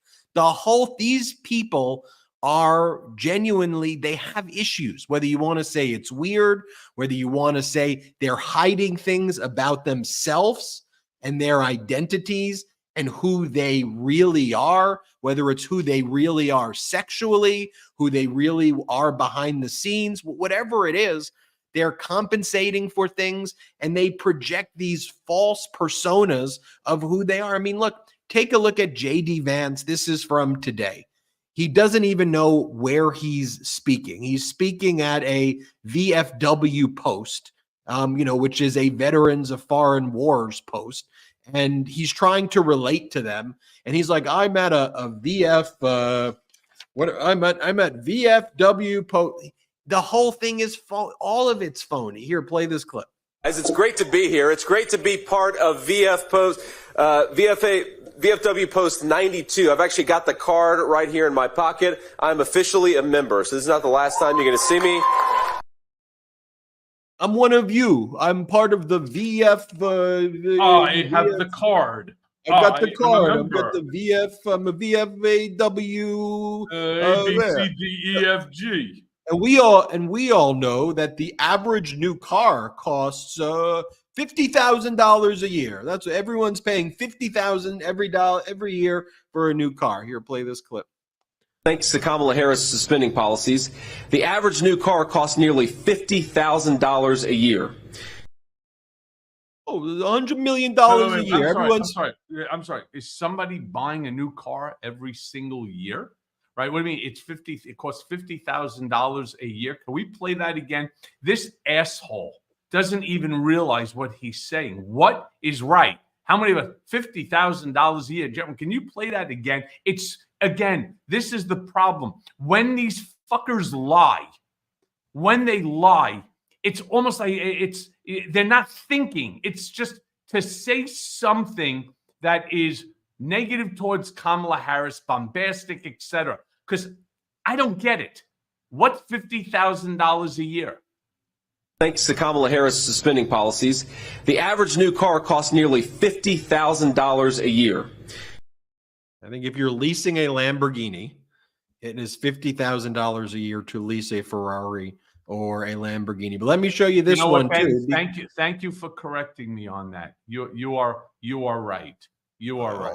These people are genuinely, they have issues, whether you want to say it's weird, whether you want to say they're hiding things about themselves and their identities. and who they really are, whether it's who they really are sexually, who they really are behind the scenes, whatever it is, they're compensating for things and they project these false personas of who they are. I mean, look, take a look at JD Vance. This is from today. He doesn't even know where he's speaking. He's speaking at a VFW post, which is a Veterans of Foreign Wars post. And he's trying to relate to them. And he's like, I'm at a VF, I'm at VFW post. The whole thing is all of it's phony. Here, play this clip. Guys, it's great to be here. It's great to be part of VFW Post 92. I've actually got the card right here in my pocket. I'm officially a member, so this is not the last time you're going to see me. I'm one of you. I'm part of the VF. I have the card. I got the card. I've got the VF. I'm a VFAW. A, B, C, D, E, F, G. And we all know that the average new car costs $50,000 a year. That's what everyone's paying, $50,000 every year for a new car. Here, play this clip. Thanks to Kamala Harris' spending policies, the average new car costs nearly $50,000 a year. Oh, $100 million a year. I'm sorry. Is somebody buying a new car every single year? Right? What do you mean? It costs $50,000 a year. Can we play that again? This asshole doesn't even realize what he's saying. What is right? How many of us? $50,000 a year. Gentlemen, can you play that again? This is the problem. When these fuckers lie, it's almost like they're not thinking. It's just to say something that is negative towards Kamala Harris, bombastic, etc. Because I don't get it. What's $50,000 a year? Thanks to Kamala Harris' spending policies, the average new car costs nearly $50,000 a year. I think if you're leasing a Lamborghini, it is $50,000 a year to lease a Ferrari or a Lamborghini. But let me show you this one too. Thank you for correcting me on that. You are right. You are right.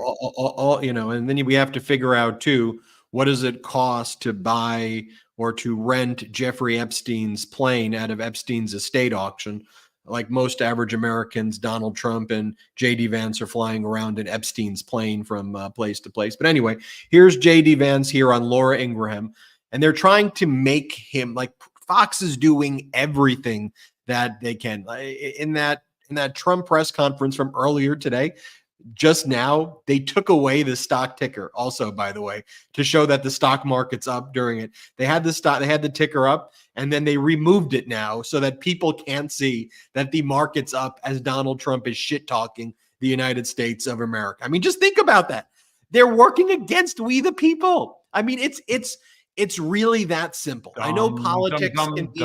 And then we have to figure out too, what does it cost to buy or to rent Jeffrey Epstein's plane out of Epstein's estate auction? Like most average Americans, Donald Trump and JD Vance are flying around in Epstein's plane from place to place. But anyway, here's JD Vance here on Laura Ingraham, and they're trying to make him, like, Fox is doing everything that they can. In that Trump press conference from earlier today, just now, they took away the stock ticker also, by the way, to show that the stock market's up during it. They had the ticker up, and then they removed it now so that people can't see that the market's up as Donald Trump is shit talking the United States of America. I mean, just think about that. They're working against we the people. I mean, it's really that simple. I know politics can be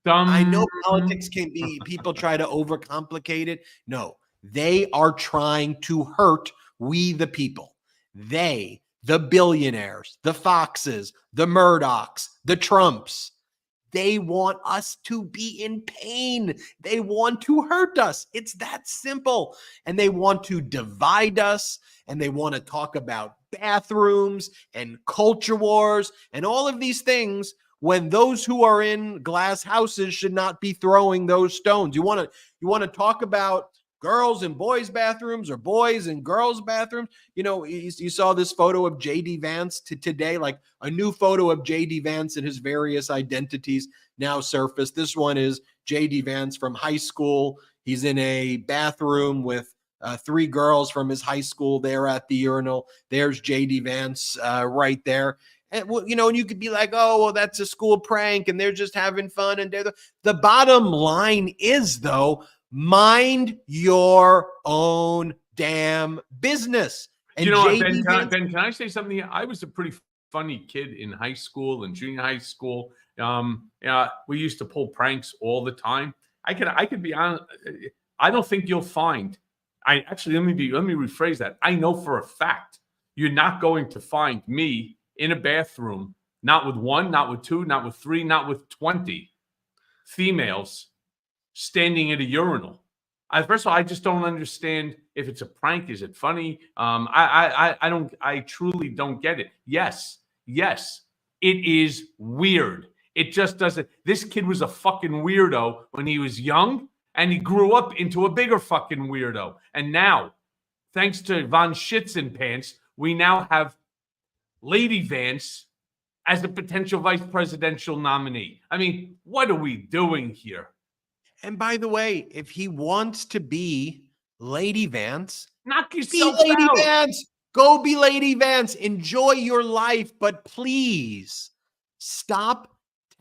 I know politics can be, people try to overcomplicate it. No. They are trying to hurt we the people. They, the billionaires, the Foxes, the Murdochs, the Trumps, they want us to be in pain. They want to hurt us. It's that simple. And they want to divide us, and they want to talk about bathrooms and culture wars and all of these things, when those who are in glass houses should not be throwing those stones. You want to talk about girls and boys' bathrooms or boys and girls' bathrooms. You saw this photo of JD Vance today, like a new photo of JD Vance and his various identities now surfaced. This one is JD Vance from high school. He's in a bathroom with three girls from his high school there at the urinal. There's JD Vance right there. And, and you could be like, oh, well, that's a school prank and they're just having fun. And the bottom line is, though, mind your own damn business. And Ben, can I say something? I was a pretty funny kid in high school and junior high school. We used to pull pranks all the time. I could be honest. I don't think you'll find. Let me rephrase that. I know for a fact you're not going to find me in a bathroom, not with one, not with two, not with three, not with 20 females standing at a urinal. First of all, I just don't understand if it's a prank. Is it funny? I truly don't get it. Yes, it is weird. It just doesn't. This kid was a fucking weirdo when he was young, and he grew up into a bigger fucking weirdo. And now, thanks to Von Schitzenpants, we now have Lady Vance as a potential vice presidential nominee. I mean, what are we doing here? And by the way, if he wants to be Lady Vance, Knock be yourself Lady out. Vance. Go be Lady Vance. Enjoy your life, but please stop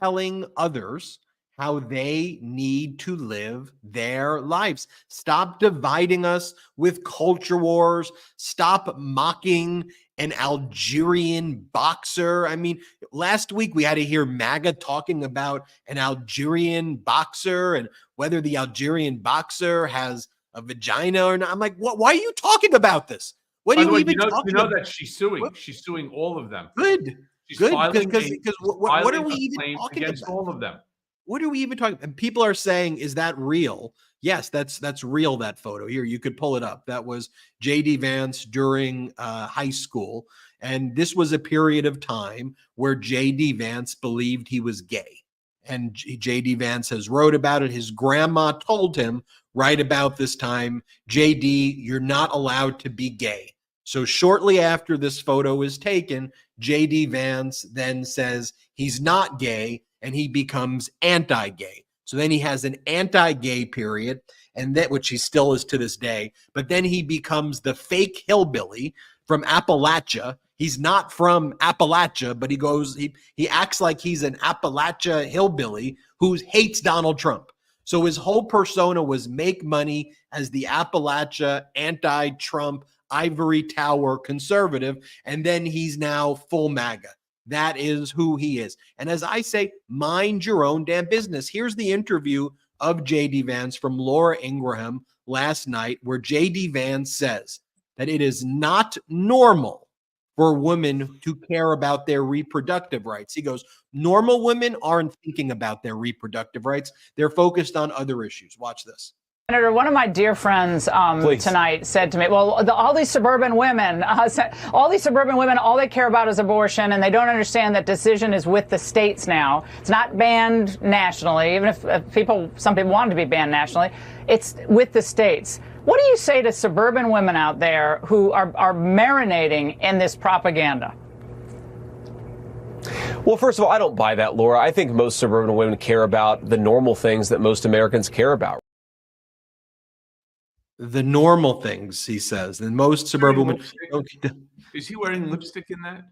telling others how they need to live their lives. Stop dividing us with culture wars. Stop mocking an Algerian boxer. I mean, last week we had to hear MAGA talking about an Algerian boxer and whether the Algerian boxer has a vagina or not. I'm like, what? Why are you talking about this? What By are the you way, even you talking know about? that she's suing. What? She's suing all of them. Good. She's Good, filing because what are filing we a even claim talking against about? all of them? What are we even talking? And people are saying, is that real? Yes, that's real. That photo here, you could pull it up. That was J.D. Vance during high school, and this was a period of time where J.D. Vance believed he was gay, and J.D. Vance has wrote about it. His grandma told him right about this time, J.D., you're not allowed to be gay. So shortly after this photo is taken, J.D. Vance then says he's not gay and he becomes anti-gay. So then he has an anti-gay period, and that which he still is to this day. But then he becomes the fake hillbilly from Appalachia. He's not from Appalachia, but he acts like he's an Appalachia hillbilly who hates Donald Trump. So his whole persona was make money as the Appalachia anti-Trump ivory tower conservative, and then he's now full MAGA. That is who he is. And as I say, mind your own damn business. Here's the interview of J.D. Vance from Laura Ingraham last night, where J.D. Vance says that it is not normal for women to care about their reproductive rights. He goes, normal women aren't thinking about their reproductive rights. They're focused on other issues. Watch this. Senator, one of my dear friends tonight said to me, well, all these suburban women, all they care about is abortion, and they don't understand that decision is with the states now. It's not banned nationally, even if some people want it to be banned nationally. It's with the states. What do you say to suburban women out there who are marinating in this propaganda? Well, first of all, I don't buy that, Laura. I think most suburban women care about the normal things that most Americans care about. The normal things, he says, and most suburban women. Is he wearing lipstick in that?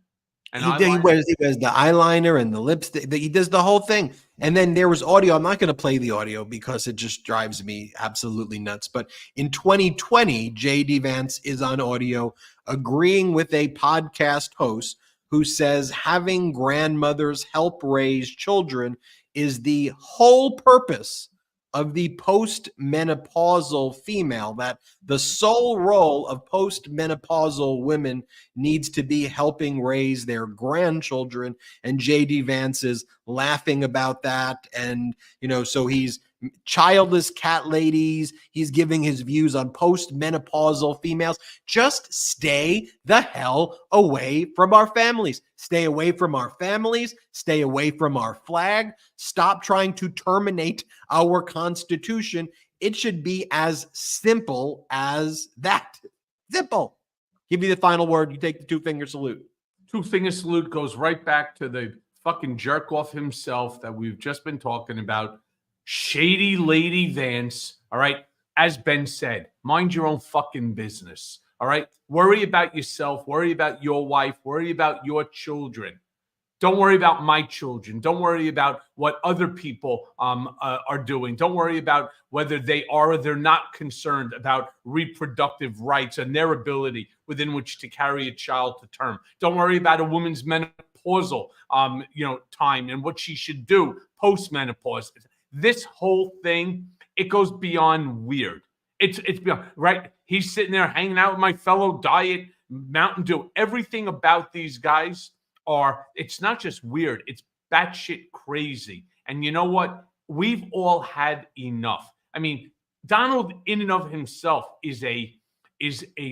And he wears the eyeliner and the lipstick. He does the whole thing. And then there was audio. I'm not going to play the audio because it just drives me absolutely nuts. But in 2020, J.D. Vance is on audio agreeing with a podcast host who says having grandmothers help raise children is the whole purpose of the postmenopausal female, that the sole role of postmenopausal women needs to be helping raise their grandchildren. And J.D. Vance is laughing about that. And, so he's childless cat ladies. He's giving his views on postmenopausal females. Just stay the hell away from our families. Stay away from our families. Stay away from our flag. Stop trying to terminate our Constitution. It should be as simple as that. Simple. Give you the final word. You take the two-finger salute. Two-finger salute goes right back to the fucking jerk off himself that we've just been talking about. Shady Lady Vance. All right. As Ben said, mind your own fucking business. All right. Worry about yourself. Worry about your wife. Worry about your children. Don't worry about my children. Don't worry about what other people are doing. Don't worry about whether they are or they're not concerned about reproductive rights and their ability within which to carry a child to term. Don't worry about a woman's menopausal time and what she should do post-menopause. This whole thing, it goes beyond weird. It's beyond, right? He's sitting there hanging out with my fellow diet, Mountain Dew. Everything about these guys it's not just weird, it's batshit crazy. And you know what? We've all had enough. I mean, Donald, in and of himself, is a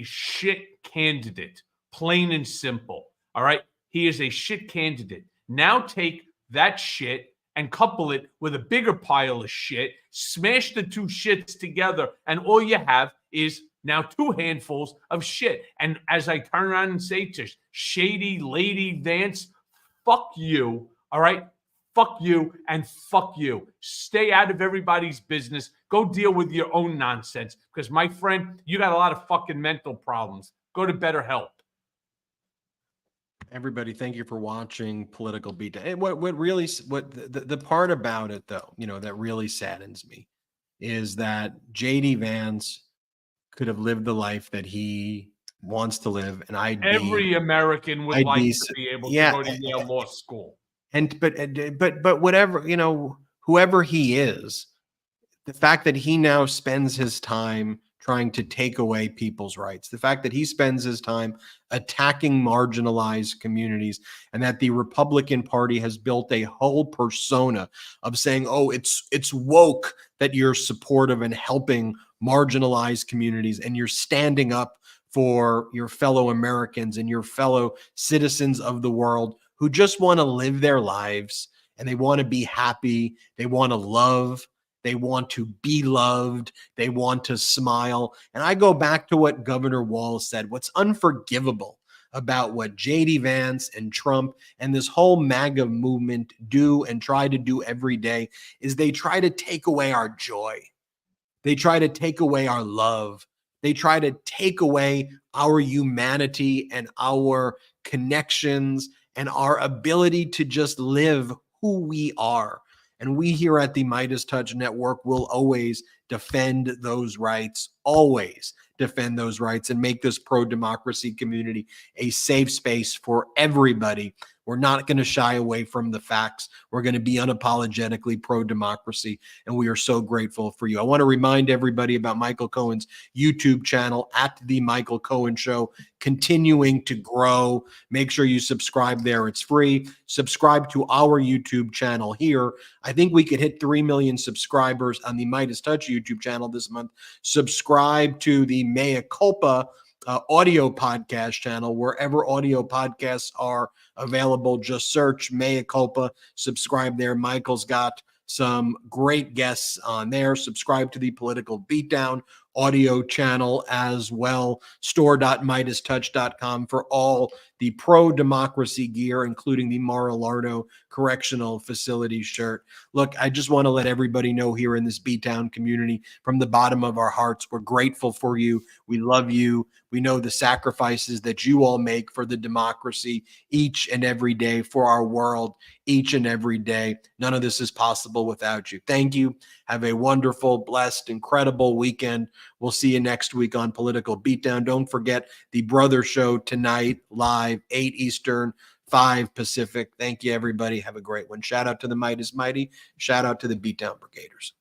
shit candidate, plain and simple. All right, he is a shit candidate. Now take that shit and couple it with a bigger pile of shit, smash the two shits together, and all you have is now two handfuls of shit. And as I turn around and say to shady lady Vance, fuck you, all right? Fuck you and fuck you. Stay out of everybody's business. Go deal with your own nonsense. Because, my friend, you got a lot of fucking mental problems. Go to better help. Everybody, thank you for watching Political Beatdown. And what the part about it, though, that really saddens me is that JD Vance could have lived the life that he wants to live, and Every American would like to be able to go to Yale Law School. But whatever, whoever he is, the fact that he now spends his time trying to take away people's rights, the fact that he spends his time attacking marginalized communities, and that the Republican Party has built a whole persona of saying, oh, it's woke that you're supportive and helping marginalized communities, and you're standing up for your fellow Americans and your fellow citizens of the world who just want to live their lives, and they want to be happy, they want to love, they want to be loved, they want to smile. And I go back to what Governor Walz said. What's unforgivable about what J.D. Vance and Trump and this whole MAGA movement do and try to do every day is they try to take away our joy. They try to take away our love. They try to take away our humanity and our connections and our ability to just live who we are. And we here at the Midas Touch Network will always defend those rights, always defend those rights, and make this pro-democracy community a safe space for everybody. We're not going to shy away from the facts. We're going to be unapologetically pro-democracy, and we are so grateful for you. I want to remind everybody about Michael Cohen's YouTube channel, at The Michael Cohen Show, continuing to grow. Make sure you subscribe there. It's free. Subscribe to our YouTube channel here. I think we could hit 3 million subscribers on the Midas Touch YouTube channel this month. Subscribe to the Mea Culpa audio podcast channel, wherever audio podcasts are available. Just search Mea Culpa, subscribe there. Michael's got some great guests on there. Subscribe to the Political Beatdown audio channel as well. Store.midastouch.com for all the pro-democracy gear, including the Mar-a-Lardo Correctional Facility shirt. Look, I just want to let everybody know here in this Beatdown community, from the bottom of our hearts, we're grateful for you. We love you. We know the sacrifices that you all make for the democracy each and every day, for our world each and every day. None of this is possible without you. Thank you. Have a wonderful, blessed, incredible weekend. We'll see you next week on Political Beatdown. Don't forget the Brother Show tonight, live, 8 Eastern, 5 Pacific. Thank you, everybody. Have a great one. Shout out to the Midas Mighty. Shout out to the Beatdown Brigaders.